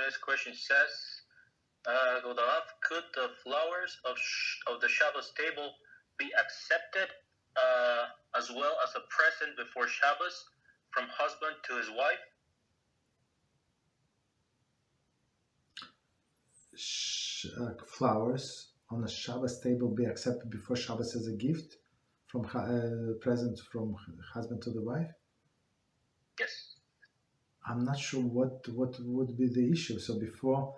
next question says, could the flowers of the Shabbos table be accepted as well as a present before Shabbos from husband to his wife? Flowers on the Shabbos table be accepted before Shabbos as a gift from present from husband to the wife? Yes. I'm not sure what would be the issue. So before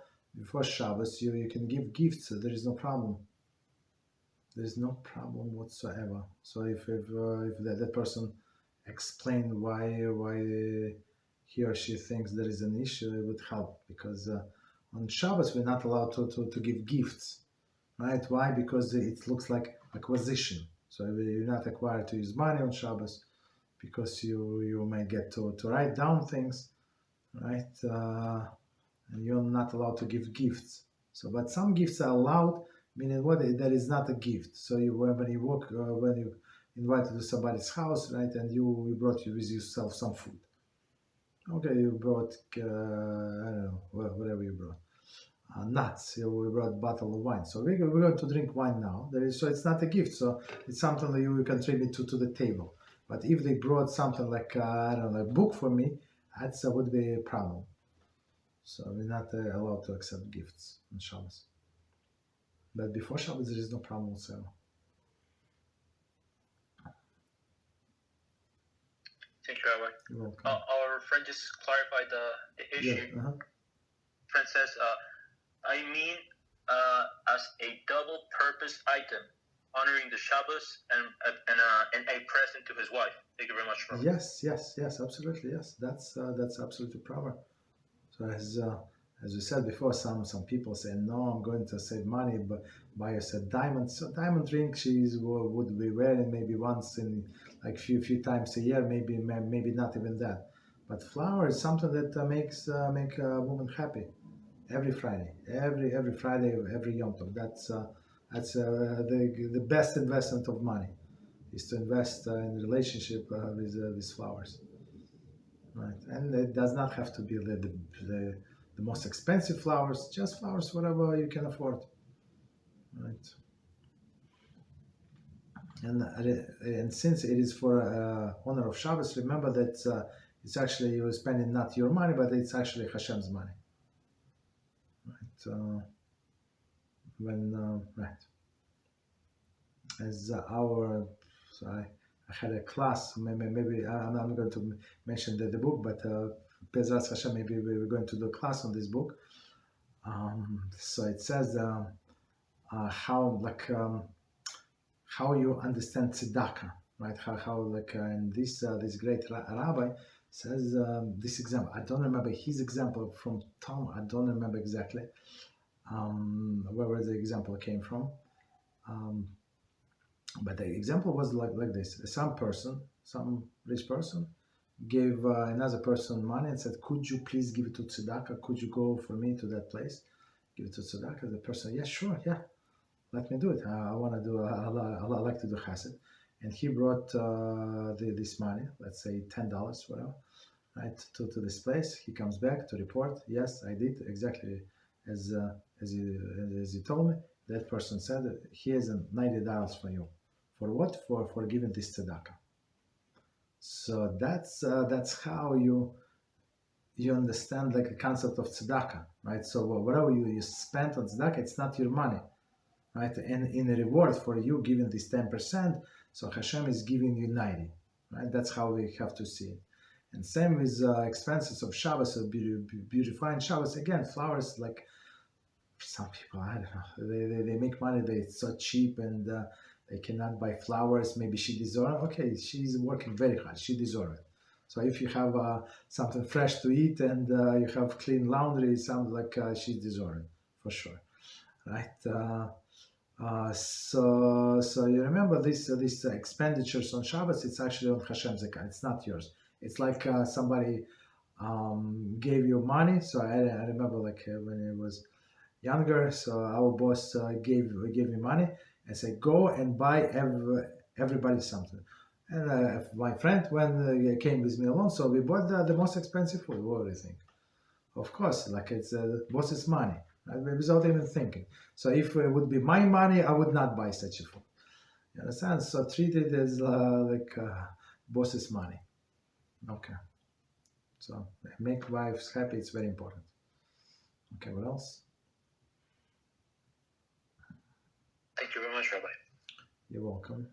Shabbos, you can give gifts. So there is no problem. There is no problem whatsoever. So if that person explained why he or she thinks there is an issue, it would help, because on Shabbos we're not allowed to give gifts, right? Why? Because it looks like acquisition. So you're not required to use money on Shabbos, because you may get to write down things, right? And you're not allowed to give gifts. So, but some gifts are allowed, meaning what? That is not a gift. So when you invited to somebody's house, right, and you brought with yourself some food. Okay, you brought I don't know, whatever you brought. Nuts. We brought a bottle of wine. So we're going to drink wine now. So it's not a gift. So it's something that you contribute to the table. But if they brought something like I don't know, a book for me, that would be a problem. So we're not allowed to accept gifts on Shabbos. But before Shabbos, there is no problem whatsoever. Thank you, Rabbi. You're welcome. Our friend just clarified the issue. Yeah, Friend says, I mean, as a double-purpose item, honoring the Shabbos and a present to his wife. Thank you very much, Rabbi. Yes, absolutely, yes. That's absolutely proper. So as we said before, some people say, no, I'm going to save money, but buy us a diamond. So diamond ring would be wearing maybe once in like few times a year, maybe not even that. But flower is something that make a woman happy. Every Friday, every Friday, every Yom Tov. That's the best investment of money, is to invest in relationship with flowers, right? And it does not have to be the most expensive flowers, just flowers whatever you can afford, right? And since it is for honor of Shabbos, remember that it's actually you're spending not your money, but it's actually Hashem's money. Right? Right. As so I had a class. Maybe I'm not going to mention the book, but BeEzrat HaShem, maybe we're going to do a class on this book. So it says how you understand tzedakah, right? How and this great rabbi says this example. I don't remember his example from Tom. I don't remember exactly where the example came from. But the example was like this: some rich person gave another person money and said, "Could you please give it to tzedakah? Could you go for me to that place, give it to tzedakah?" The person, "Yeah, sure, yeah, let me do it. I want to do. I like to do chesed." And he brought this money, let's say $10, whatever, right, to this place. He comes back to report, "Yes, I did exactly as he told me." That person said, "Here's $90 for you." For what? For giving this tzedakah. So that's how you understand like the concept of tzedakah, right? So whatever you spend on tzedakah, it's not your money, right? And in a reward for you giving this 10%, so Hashem is giving you 90, right? That's how we have to see it. And same with expenses of Shabbos, so beautifying Shabbos. Again, flowers, like some people, I don't know, they make money, it's so cheap, and they cannot buy flowers. Maybe she deserves it. Okay, she's working very hard. She deserves it. So if you have something fresh to eat and you have clean laundry, it sounds like she deserves it for sure, right? So you remember this expenditures on Shabbos. It's actually on Hashem's account. It's not yours. It's like somebody gave you money. So I remember like when I was younger. So our boss gave me money and said, "Go and buy everybody something." And my friend came with me alone, so we bought the most expensive food. What do you think? Of course, like it's boss's money, right? Without even thinking. So if it would be my money, I would not buy such a food. You understand? So treat it as boss's money. Okay. So make wives happy. It's very important. Okay. What else? Thank you very much, Rabbi. You're welcome.